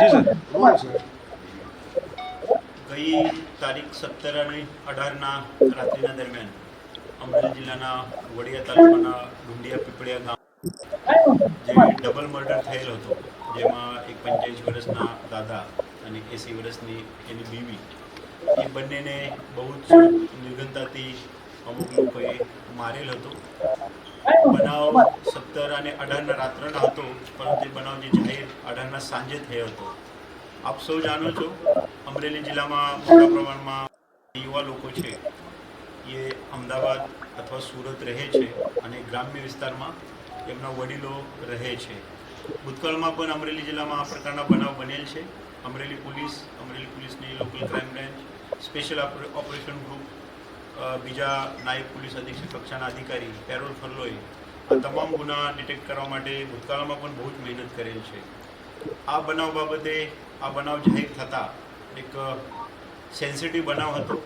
જી sir બોલો sir. ગઈ તારીખ 17 અને 18ના રાત્રિના દરમિયાન અમરેલી જિલ્લાના વડિયા તાલુકાના ડુંડિયા પીપળિયા ગામ જે ડબલ મર્ડર થયેલ હતો, જેમાં એક 85 વર્ષના દાદા અને 80 વર્ષની એની બીવી, એ બંનેને બહુ જ નિર્ઘનતાથી અમુક લોકોએ મારેલ હતો. બનાવ 17 અને 18ના રાત્રના હતો, પરંતુ એ બનાવ જે જાહેર 18ના સાંજે થયો હતો. આપ સૌ જાણો છો, અમરેલી જિલ્લામાં મોટા પ્રમાણમાં યુવા લોકો છે એ અમદાવાદ અથવા સુરત રહે છે અને ગ્રામ્ય વિસ્તારમાં એમના વડીલો રહે છે. ભૂતકાળમાં પણ અમરેલી જિલ્લામાં આ પ્રકારના બનાવ બનેલ છે. અમરેલી પોલીસની local crime branch, special operation group, બીજા નાયબ પોલીસ અધિક્ષક કક્ષાના અધિકારી પેરોલ ફરલોએ આ તમામ ગુના ડિટેક્ટ કરવા માટે ભૂતકાળમાં પણ બહુ જ મહેનત કરેલ છે. આ બનાવ બાબતે આ બનાવ જાહેર થતાં એક સેન્સિટિવ બનાવ હતો